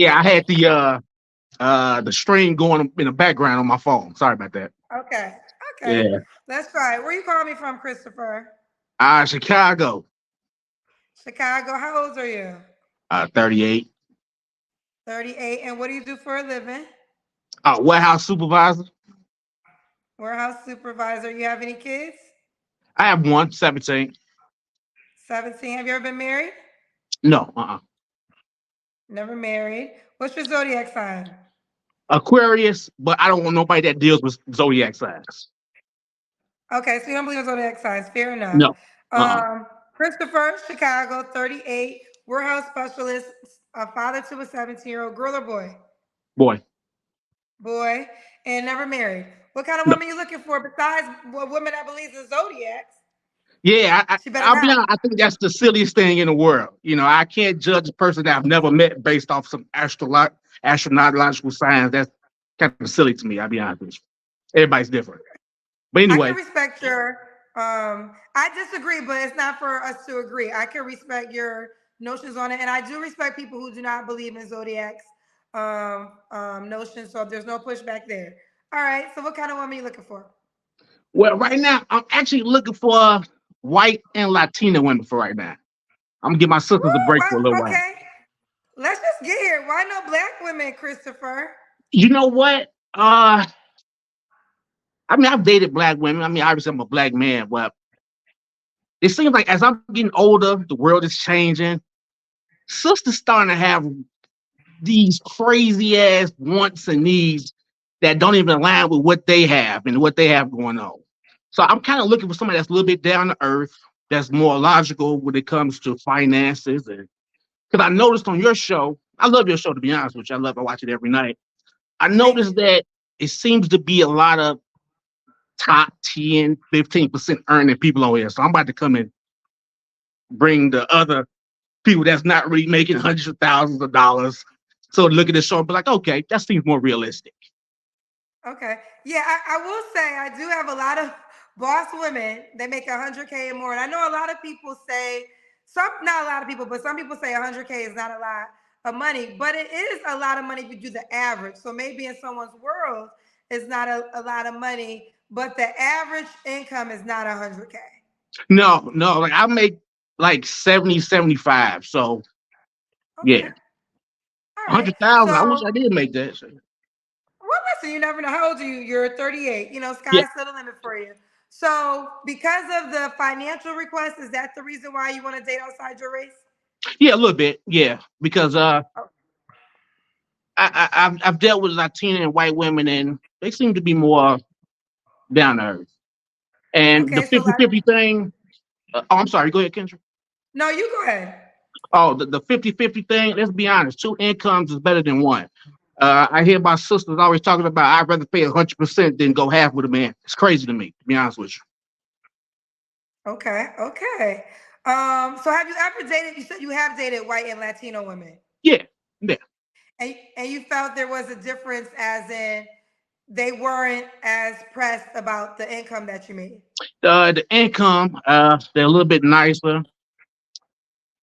Yeah, I had the stream going in the background on my phone. Sorry about that. Okay. Okay. Yeah. Let's try it. Where you calling me from, Christopher? Chicago. Chicago. How old are you? 38. 38. And what do you do for a living? Warehouse supervisor. Warehouse supervisor. You have any kids? I have one, 17. 17. Have you ever been married? No, Never married. What's your zodiac sign? Aquarius, but I don't want nobody that deals with zodiac signs. Okay, so you don't believe in zodiac signs. Fair enough. No. Uh-uh. Christopher, Chicago, 38, warehouse specialist, a father to a 17-year-old girl or boy? Boy. Boy, and never married. What kind of No. woman you looking for besides a woman that believes in zodiacs? Yeah, She better I'll be not. honest. I think that's the silliest thing in the world. I can't judge a person that I've never met based off some astronautical signs. That's kind of silly to me. I'll be honest with you. Everybody's different. But I can anyway, respect your I disagree, but it's not for us to agree. I can respect your notions on it, and I do respect people who do not believe in zodiacs notions. So there's no pushback there. All right. So what kind of woman are you looking for? well, right now I'm actually looking for white and Latina women for right now. I'm gonna give my sisters a Woo, break for a little while. okay. Let's just get here. Why no black women, Christopher? You know what? I mean, I've dated black women. I mean, obviously I'm a black man, but it seems like as I'm getting older, the world is changing. Sisters starting to have these crazy ass wants and needs that don't even align with what they have and what they have going on. So I'm kind of looking for somebody that's a little bit down to earth, that's more logical when it comes to finances. And because I noticed on your show, I love your show to be honest with you. I watch it every night. I Thank noticed you. that it seems to be a lot of top 10, 15% earning people on here. So I'm about to come and bring the other people that's not really making hundreds of thousands of dollars. So look at this show and be like, okay, that seems more realistic. Okay. Yeah, I will say I do have a lot of boss women that make 100K and more. And I know a lot of people say not a lot of people, but some people say 100K is not a lot of money, but it is a lot of money if you do the average. So maybe in someone's world, it's not a lot of money, but the average income is not 100K. No, no, like I make like 70, 75. So Okay. yeah, All right. 100,000. I wish So, I did make that. So, well, listen, you never know. How old are you? You're 38. You know, yeah, sky's still the limit for you. So, because of the financial request, is that the reason why you want to date outside your race? yeah, a little bit, yeah, because Oh, I've dealt with Latina and white women, and they seem to be more down to earth. And the okay. So, like, 50-50 thing. I'm sorry. Go ahead, Kendra. no, you go ahead. Oh, the 50-50 thing. Let's be honest. Two incomes is better than one. I hear my sisters always talking about I'd rather pay 100% than go half with a man. It's crazy to me, to be honest with Okay. Okay. So, have you ever dated? You said you have dated white and Latino women, you. Yeah, yeah. and you felt there was a difference, as in they weren't as pressed about the income that you made. The income, they're a little bit nicer.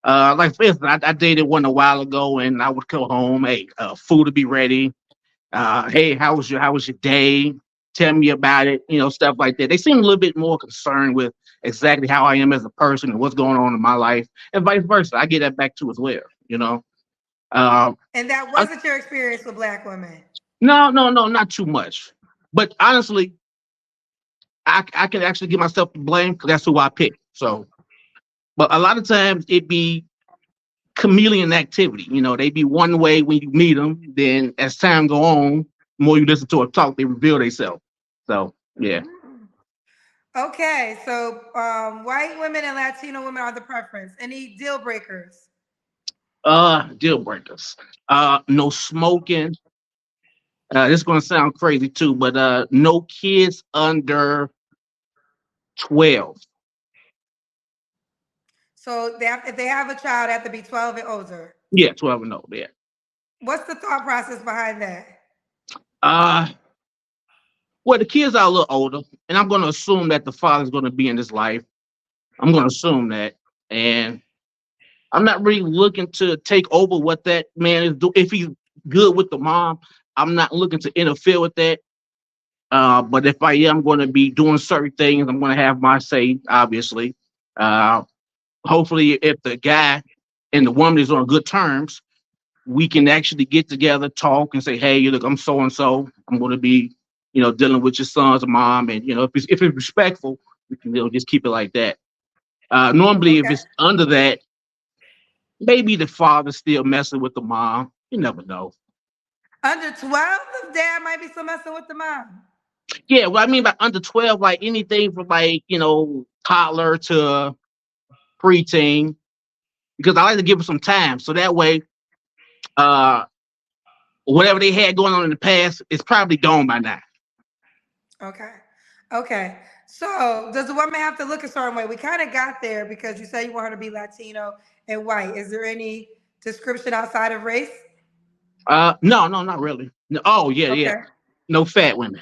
Like for instance, I dated one a while ago, and I would come home, hey, food to be ready. Hey, how was your day? Tell me about it. Stuff like that. They seem a little bit more concerned with exactly how I am as a person and what's going on in my life, and vice versa. I get that back too as well. Um, And that I, wasn't your experience with black women. no, no, no, not too much. But honestly, I can actually give myself the blame because that's who I pick. So, but a lot of times it be chameleon activity. They be one way when you meet them. Then as time go on, the more you listen to them talk, they reveal themselves. So yeah, Mm. Okay, so white women and Latino women are the preference. Any deal breakers? deal breakers. No smoking. This is gonna sound crazy too, but no kids under 12. So if they have a child, they have to be 12 and older. Yeah, 12 and old. Yeah. What's the thought process behind that? Uh, well, the kids are a little older, and I'm gonna assume that the father's gonna be in his life. I'm gonna assume that, and I'm not really looking to take over what that man is doing. If he's good with the mom. I'm not looking to interfere with that. But if I am going to be doing certain things, I'm going to have my say, obviously. Uh, Hopefully, if the guy and the woman is on good terms, we can actually get together, talk, and say, "Hey, look, I'm so and so. I'm going to be, dealing with your son's mom, and if it's respectful, we can just keep it like that." Normally, if Okay. it's under that, maybe the father's still messing with the mom. You never know. Under 12, the dad might be still messing with the mom. Yeah, what I mean by under 12, like anything from like toddler to preteen, because I like to give them some time, so that way, uh, whatever they had going on in the past is probably gone by now. Okay. Okay. So does the woman have to look a certain way? We kind of got there because you say you want her to be Latino and white. Is there any description outside of race? No, no, not really. No, oh yeah, yeah. Okay. No fat women.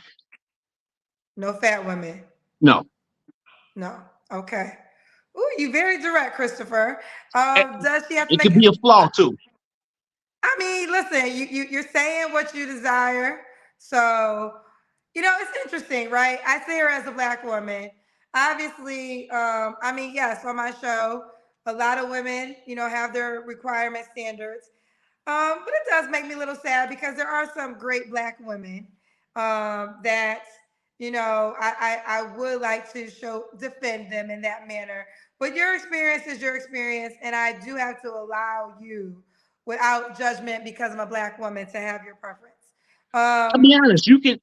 No fat women. No. No. Okay. Ooh, you very direct, Christopher. Eh, Does she have to It make could it? be a flaw too. I mean, listen, you're saying what you desire. So, it's interesting, right? I see her as a black woman. Obviously, I mean, yes, on my show, a lot of women, have their requirement standards. But it does make me a little sad because there are some great black women that I would like to show defend them in that manner. But your experience is your experience, and I do have to allow you, without judgment, because I'm a black woman, to have your preference. I'll Um, be honest. You can,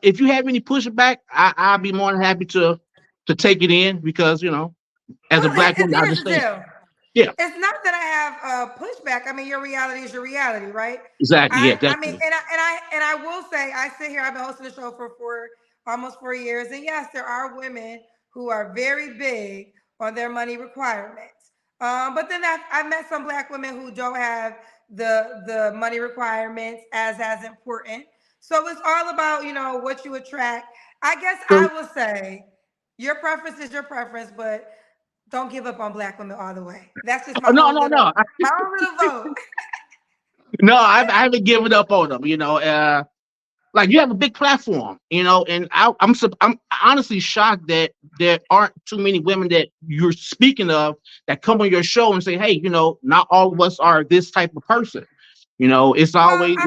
if you have any pushback, I'll be more than happy to take it in because as a well, black woman, I here's the understand. deal. Yeah, It's not that I have pushback. I mean, your reality is your reality, right? exactly. Yeah, I mean, definitely. and I will say, I sit here. I've been hosting the show for almost 4 years, and yes, there are women who are very big on their money requirements. But then I've met some black women who don't have the money requirements as important. So it's all about what you attract. I guess I True. will say your preference is your preference, but don't give up on black women all the way. That's just Oh, no, no, no. my own little vote. No, I haven't given up on them. Like you have a big platform, and I'm honestly shocked that there aren't too many women that you're speaking of that come on your show and say, hey, not all of us are this type of person. It's Well, always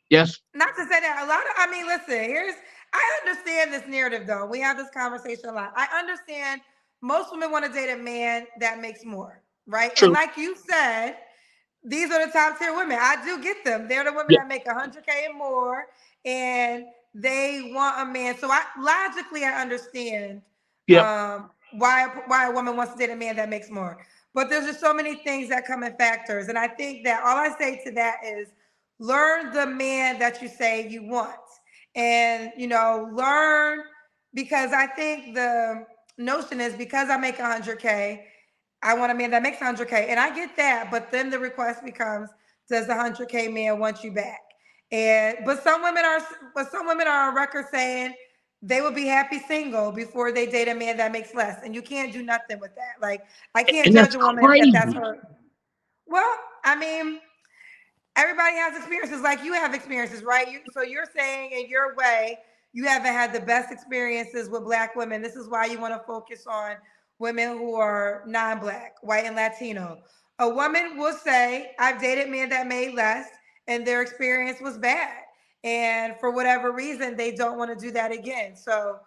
yes, not to say that a lot of, I mean, listen, I understand this narrative though. We have this conversation a lot. I understand most women want to date a man that makes more, right? And true, like you said, these are the top tier women. I do get them. They're the women yeah, that make 100K and more, and they want a man. So I understand yeah. why a woman wants to date a man that makes more. But there's just so many things that come in factors, and I think that all I say to that is learn the man that you say you want, and learn, because I think the notion is because I make 100K. I want a man that makes 100K. And I get that. But then the request becomes, does the 100K man want you back? And but some women are on record saying they would be happy single before they date a man that makes less. And you can't do nothing with that. Like I can't And judge that's a woman if that's crazy. her. Well, I mean, everybody has experiences like you have experiences, right? So you're saying in your way, you haven't had the best experiences with black women. This is why you want to focus on women who are non-black, white, and Latino. A woman will say, I've dated men that made less and their experience was bad. And for whatever reason, they don't want to do that again. So,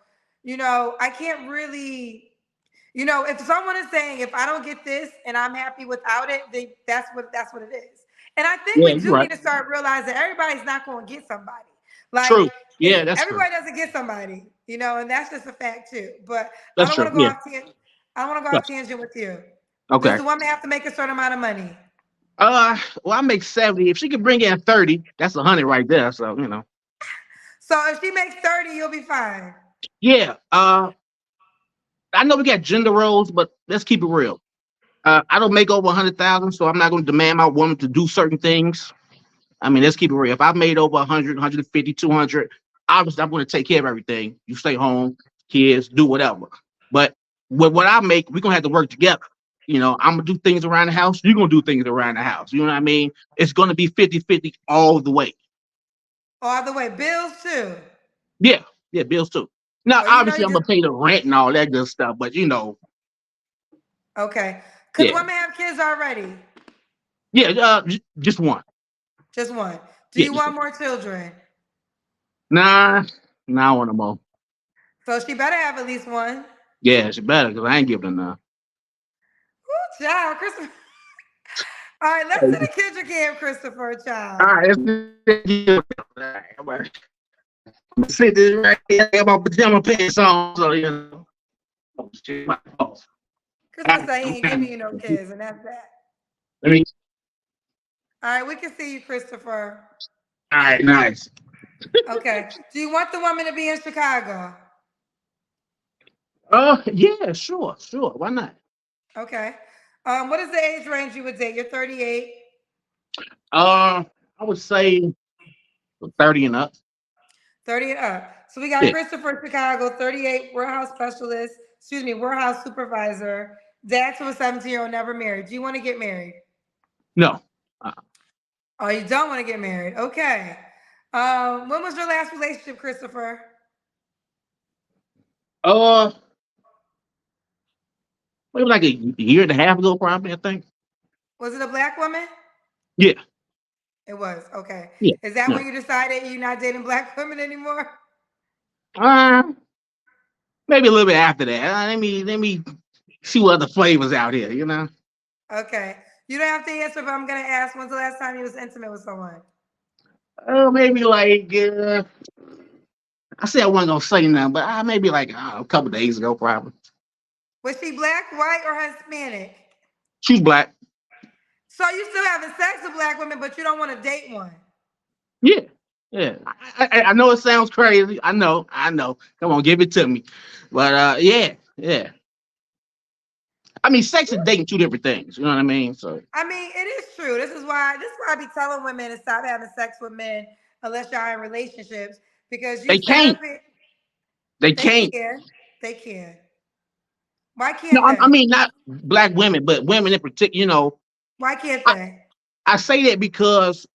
I can't really, if someone is saying if I don't get this and I'm happy without it, then that's what it is. And I think Yeah, we you're do right. need to start realizing everybody's not going to get somebody. Like True. Yeah, that's true. everybody doesn't get somebody, and that's just a fact too. But I That's don't want true. to go Yeah. off I don't want to go off Yes. tangent with you. Does Okay. the woman have to make a certain amount of money? Well, I make 70. If she can bring in 30, that's 100 right there. So, So if she makes 30, you'll be fine. yeah. I know we got gender roles, but let's keep it real. I don't make over 100,000, so I'm not going to demand my woman to do certain things. I mean, let's keep it real. If I made over 100, 150, 200, obviously I'm going to take care of everything. You stay home, kids, do whatever. But with what I make, we're going to have to work together. I'm gonna do things around the house. You're gonna do things around the house. You know what I mean? It's gonna be 50-50 all the way. All the way. Bills too. Yeah, yeah, bills too. Now, Oh, obviously, you I'm just gonna pay the rent and all that good stuff, but okay. Could yeah, women have kids already? yeah, just one. Just one. Do Yeah, you just want one. more children? Nah, nah, I want them more. So she better have at least one. Yeah, she better because I ain't giving her none. Ooh, child, Christopher. All right, let's do the Kendrick game, Christopher, All child. right, I'm gonna sit this right here. I got my pajama pants on, so Oh, shit, my fault. Christopher said he I'm ain't giving kind you no of, kids, and that's that. let me. All right, we can see you, Christopher. All right, nice. Okay. Do you want the woman to be in Chicago? Yeah, sure, sure. Why not? Okay. What is the age range you would date? You're 38. I would say 30 and up. 30 and up. So we got Yeah, Christopher Chicago, 38, warehouse specialist, excuse me, warehouse supervisor, dad to a 17-year-old, never married. Do you want to get married? no. Uh, Oh, you don't want to get married. Okay. When was your last relationship, Christopher? uh, maybe like a year and a half ago, probably. I think. Was it a black woman? Yeah, It was. Okay. yeah, Is that yeah. when you decided you're not dating black women anymore? Uh, maybe a little bit after that. Let me see what other flavors out here. Okay. You don't have to answer, but I'm going to ask, when's the last time you was intimate with someone? Maybe like I said I wasn't gonna say nothing, but maybe like a couple days ago, probably. Was she black, white, or Hispanic? She's black. So you still having sex with black women, but you don't want to date one. Yeah, yeah. I know it sounds crazy. I know. Come on, give it to me. But yeah, yeah. I mean, sex and dating two different things. You know what I mean? So I mean, it is true. This is why I be telling women to stop having sex with men unless y'all in relationships because you they set can't. up it. They They can't. can. They can. Why No, can't I they? mean not black women, but women in particular. Why can't I, they? I say that because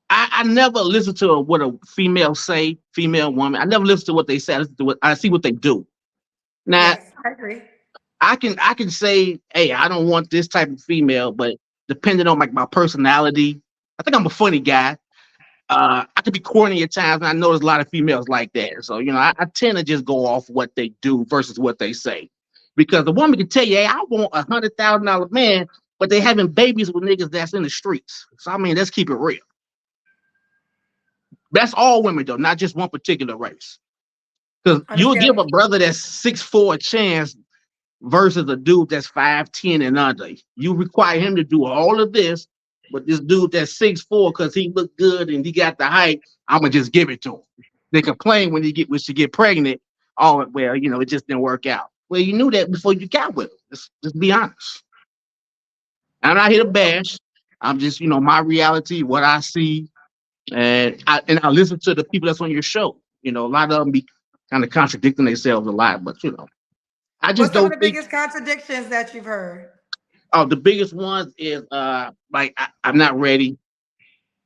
I never listen to what a female say, female woman. I never listen to what they say. I listen to what I see what they do. Now Yes, I agree. I can say, hey, I don't want this type of female, but depending on like my personality, I think I'm a funny guy. I could be corny at times, and I know there's a lot of females like that. So I tend to just go off what they do versus what they say, because the woman can tell you, hey, I want $100,000 man, but they having babies with niggas that's in the streets. So I mean, let's keep it real. That's all women though, not just one particular race. Because you'll give Understand? a brother that's 6'4" a chance versus a dude that's 5'10" and under. You require him to do all of this, but this dude that's 6'4" because he looked good and he got the height, I'm gonna just give it to him. They complain when she get pregnant. Oh well, it just didn't work out. Well, you knew that before you got with him. Just be honest. I'm not here to bash. I'm just, my reality, what I see, and I listen to the people that's on your show. A lot of them be kind of contradicting themselves a lot, but I just What's some of don't the think. biggest contradictions that you've heard? Oh, the biggest ones is like I'm not ready,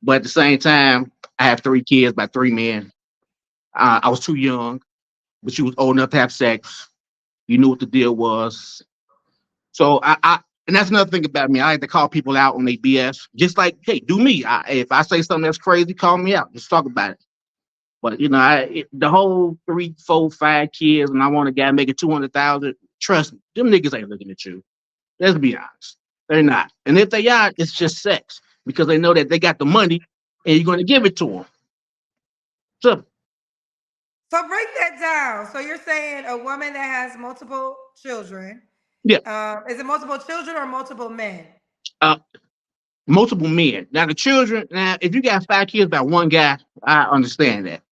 but at the same time, I have 3 kids by 3 men. I was too young, but you was old enough to have sex. You knew what the deal was. So and that's another thing about me. I like to call people out on their BS. Just like, hey, do me. If I say something that's crazy, call me out. Let's talk about it. But the whole 3, 4, 5 kids, and I want a guy making 200,000. Trust me, them niggas ain't looking at you. Let's be honest. They're not. And if they are, it's just sex because they know that they got the money and you're going to give it to them. So, So break that down. So you're saying a woman that has multiple children. yeah, Is it multiple children or multiple men? uh, multiple men. Now, the children, if you got 5 kids by one guy, I understand that.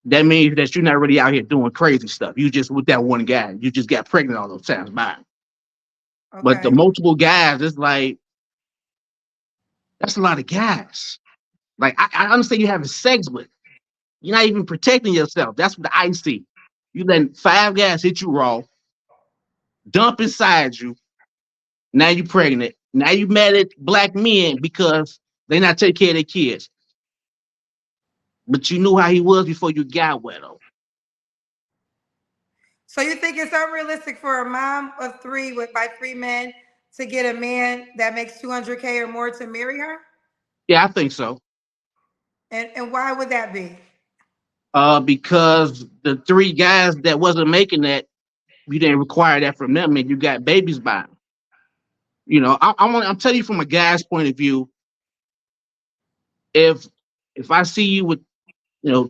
That means that you're not really out here doing crazy stuff. You just with that one guy. You just got pregnant all those times by him. But the Okay. multiple guys, it's like, that's a lot of guys. Like, I understand you having sex, but you're not even protecting yourself. That's what I see. You letting 5 guys hit you raw, dump inside you, Now you pregnant. Now you mad at black men because they not take care of their kids. But you knew how he was before you got with him. So you think it's unrealistic for a mom of three with by three men to get a man that makes 200K or more to marry her? Yeah, I think so. And why would that be? Because the three guys that wasn't making that, you didn't require that from them, and you got babies by them. I'm telling you from a guy's point of view. If I see you with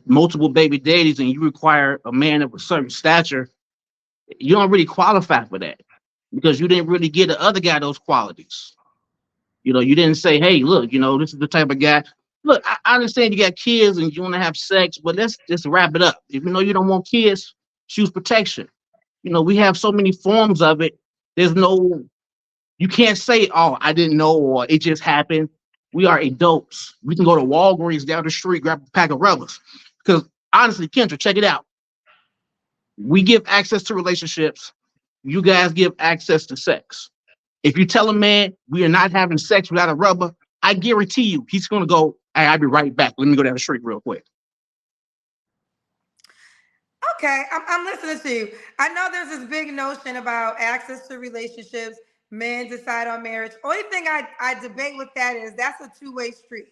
multiple baby daddies and you require a man of a certain stature, you don't really qualify for that because you didn't really give the other guy those qualities. You didn't say, hey, look, this is the type of guy. Look, I understand you got kids and you want to have sex, but let's just wrap it up. If you know you don't want kids, choose protection. We have so many forms of it. There's no, you can't say, oh, I didn't know, or it just happened. We are adults. We can go to Walgreens down the street, grab a pack of rubbers. Because honestly, Kendra, check it out. We give access to relationships. You guys give access to sex. If you tell a man we are not having sex without a rubber, I guarantee you he's going to go, hey, I'll be right back. Let me go down the street real quick. Okay, I'm listening to you. I know there's this big notion about access to relationships, men decide on marriage. Only thing I debate with that is that's a two-way street.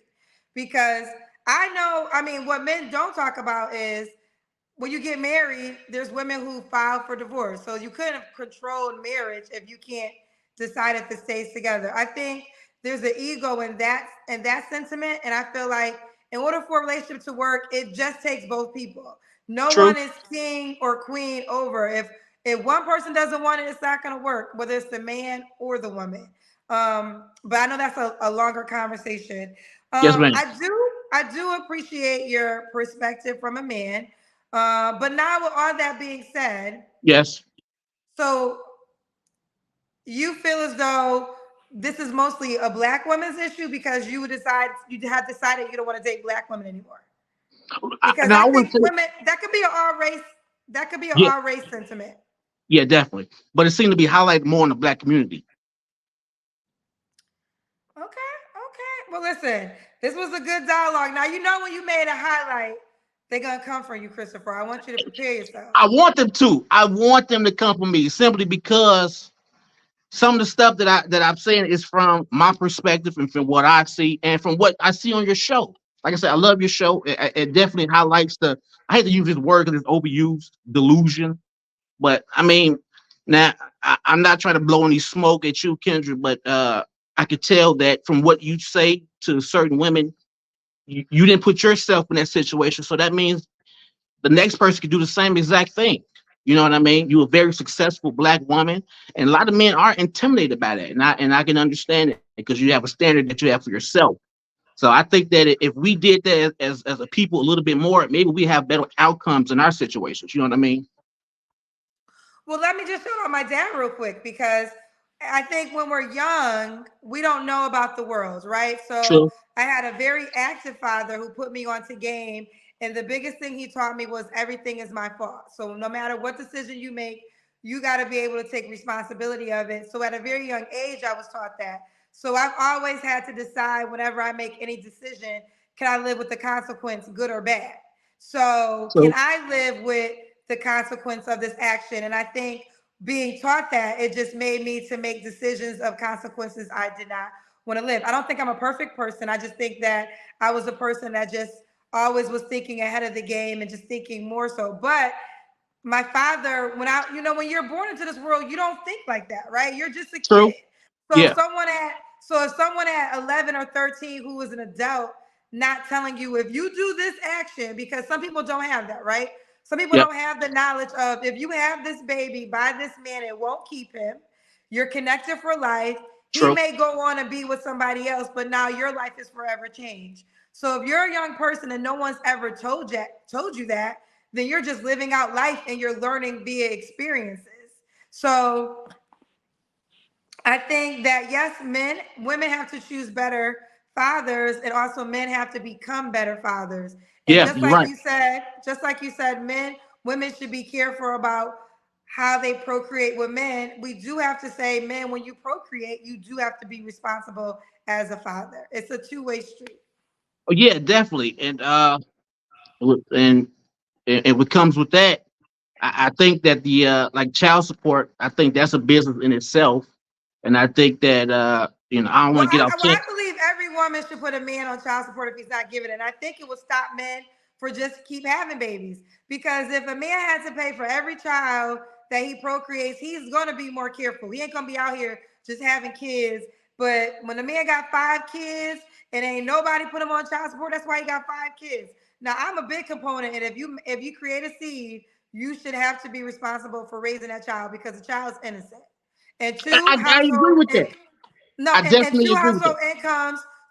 Because I know, I mean, what men don't talk about is when you get married, there's women who file for divorce. So you couldn't have controlled marriage if you can't decide if it stays together. I think there's an ego in that sentiment. And I feel like in order for a relationship to work, it just takes both people. No True. one is king or queen over. If one person doesn't want it, it's not gonna work, whether it's the man or the woman. But I know that's a longer conversation. Yes, ma'am. I do appreciate your perspective from a man. But now, with all that being said, Yes. so you feel as though this is mostly a black woman's issue because you have decided you don't want to date black women anymore. Because Now I I would think say, women that could be an yeah, all race sentiment. yeah, definitely. But it seemed to be highlighted more in the black community. Okay, okay. Well, listen, this was a good dialogue. Now you know when you made a highlight, they're gonna come for you, Christopher. I want you to prepare yourself. I want them to. I want them to come for me simply because some of the stuff that I'm saying is from my perspective and from what I see and from what I see on your show. Like I said, I love your show. It definitely highlights the. I hate to use this word because it's overused, delusion. But I mean, now I'm not trying to blow any smoke at you, Kendra, but I could tell that from what you say to certain women, you didn't put yourself in that situation. So that means the next person could do the same exact thing. You know what I mean? You're a very successful black woman, and a lot of men are intimidated by that, and I can understand it because you have a standard that you have for yourself. So I think that if we did that as a people a little bit more, maybe we have better outcomes in our situations. You know what I mean? Well, let me just shout out my dad real quick because I think when we're young, we don't know about the world, right? So True. I had a very active father who put me onto game. And the biggest thing he taught me was everything is my fault. So no matter what decision you make, you got to be able to take responsibility of it. So at a very young age, I was taught that. So I've always had to decide whenever I make any decision, can I live with the consequence, good or bad? So can True. I live with the consequence of this action? And I think being taught that, it just made me to make decisions of consequences I did not want to live. I don't think I'm a perfect person. I just think that I was a person that just always was thinking ahead of the game and just thinking more so. But my father, when you're born into this world, you don't think like that, right? You're just a True. kid. So if Yeah. someone at so if someone at 11 or 13 who is an adult not telling you if you do this action, because some people don't have that, right? Some people Yep. don't have the knowledge of if you have this baby by this man, it won't keep him. You're connected for life. He True. may go on and be with somebody else, but now your life is forever changed. So if you're a young person and no one's ever told you that, then you're just living out life and you're learning via experiences. So I think that yes, women have to choose better fathers, and also men have to become better fathers. And Yeah. You're right. just like you said, women should be careful about how they procreate with men, we do have to say, men, when you procreate, you do have to be responsible as a father. It's a two-way street. Oh yeah, definitely. With- and and what comes with that, I think that the like child support, I think that's a business in itself, and I think that I don't Well, want to get off. I believe every woman should put a man on child support if he's not giving it. And I think it will stop men for just keep having babies. Because if a man has to pay for every child that he procreates, he's gonna be more careful. He ain't gonna be out here just having kids. But when a man got 5 kids and ain't nobody put him on child support, that's why he got 5 kids. Now I'm a big component, and if you create a seed, you should have to be responsible for raising that child because the child's innocent. And two I agree household with that. no, I and definitely agree with that.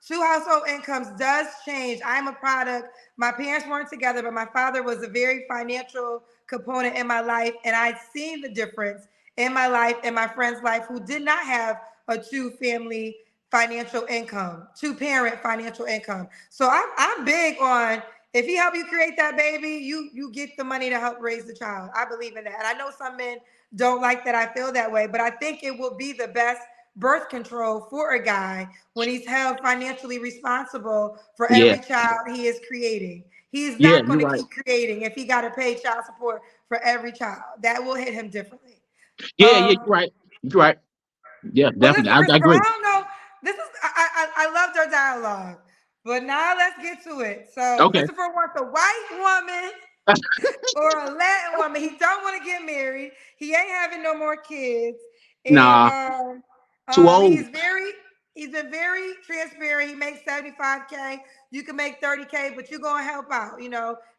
two household incomes does change. I'm a product. My parents weren't together, but my father was a very financial component in my life, and I've seen the difference in my life and my friend's life who did not have a two-family financial income, two-parent financial income. So I'm big on if he help you create that baby, you get the money to help raise the child. I believe in that, and I know some men don't like that I feel that way, but I think it will be the best birth control for a guy when he's held financially responsible for Yeah, every child he is creating. He's yeah, not going you're to right. keep creating if he got to pay child support for every child. That will hit him differently. Yeah, Um, you're right. You're right. Yeah, well, definitely. listen, I Christopher, I agree. don't know. This is I loved our dialogue, but now let's get to it. So Okay. Christopher wants a white woman or a Latin woman. He don't want to get married. He ain't having no more kids, and Nah, too old. he's been very transparent. He makes 75K. You can make 30K, but you're gonna help out.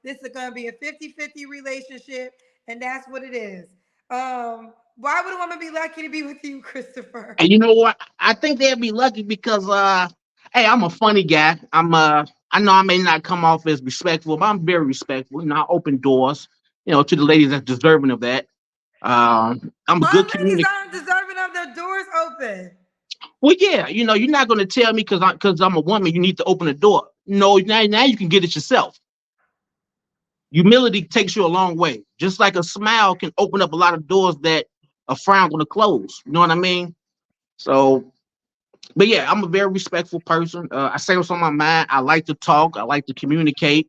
This is gonna be a 50-50 relationship, and that's what it is. Why would a woman be lucky to be with you, Christopher? And you know what? I think they'd be lucky because hey, I'm a funny guy. I know I may not come off as respectful, but I'm very respectful. I open doors, to the ladies that's deserving of that. I'm a All good ladies communicator. aren't deserving of their doors open. Well, yeah, you're not going to tell me because I'm a woman, you need to open the door. No, now you can get it yourself. Humility takes you a long way. Just like a smile can open up a lot of doors that a frown going to close. You know what I mean? So, but yeah, I'm a very respectful person. I say what's on my mind. I like to talk. I like to communicate.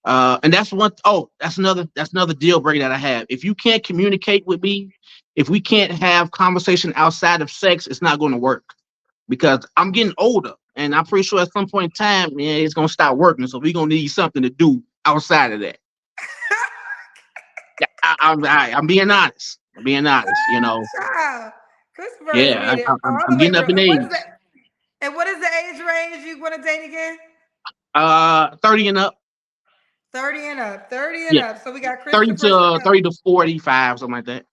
And that's one. Oh, that's another deal breaker that I have. If you can't communicate with me, if we can't have conversation outside of sex, it's not going to work because I'm getting older, and I'm pretty sure at some point in time, man, it's gonna start working. So we're gonna need something to do outside of that. Yeah, I'm being honest. I'm being honest. Child, Christopher is Yeah, being it all I'm the way getting up real. in And what is age. that? And what is the age range you want to date again? 30 and up. 30 and up. 30 and Yeah, up. So we got 30 Christopher to Chanel, 45, something like that.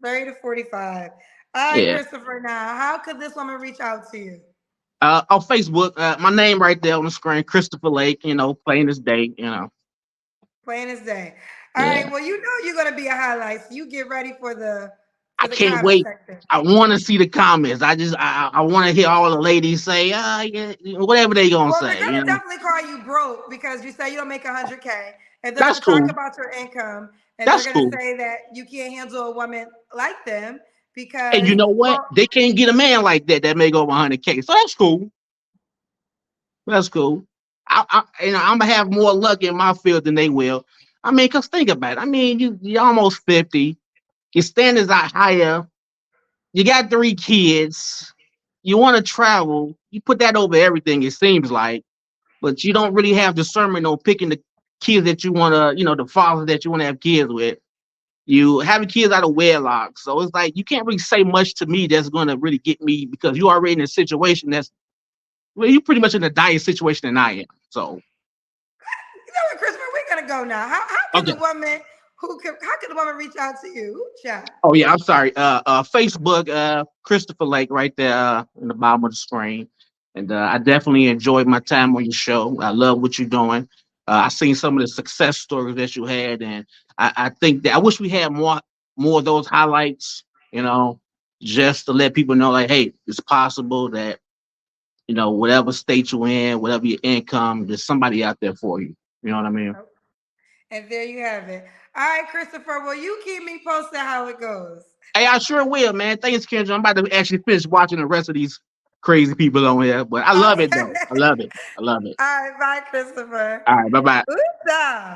30 to 45. All right, Yeah. Christopher. Now, how could this woman reach out to you? On Facebook, my name right there on the screen, Christopher Lake. Plain as day. Plain as day. All right. Yeah. Well, you know you're gonna be a highlight. So you get ready for the I can't comment wait. section. I want to see the comments. I want to hear all the ladies say, yeah, whatever they gonna Well, they're say. gonna definitely call you broke because you say you don't make 100K, and they're That's gonna talk cool. about your income, and they're That's gonna cool. say that you can't handle a woman like them And because, you know what? well, They can't get a man like that that make over 100K. So that's cool. That's cool. I'm gonna have more luck in my field than they will. I mean, cause think about it. I mean, you're almost 50. Your standards are higher. You got 3 kids. You want to travel. You put that over everything. It seems like, but you don't really have discernment on picking the kids that you want to, the fathers that you want to have kids with. You having kids out of wedlock. So it's like you can't really say much to me that's gonna really get me because you already in a situation that's well, you pretty much in a dire situation than I am. So you know what, Christopher, we're gonna go now. How could the okay. woman how could the woman reach out to you? Ooh, child. Oh yeah, I'm sorry. Facebook, Christopher Lake, right there in the bottom of the screen. And I definitely enjoyed my time on your show. I love what you're doing. I seen some of the success stories that you had, and I think that I wish we had more of those highlights. You know, just to let people know, like, hey, it's possible that whatever state you're in, whatever your income, there's somebody out there for you. You know what I mean? And there you have it. All right, Christopher. Well, you keep me posted how it goes. Hey, I sure will, man. Thanks, Kendra. I'm about to actually finish watching the rest of these crazy people on here, but I love it Okay. though. I love it. I love it. All right, bye, Christopher. All right, bye bye. Ooh,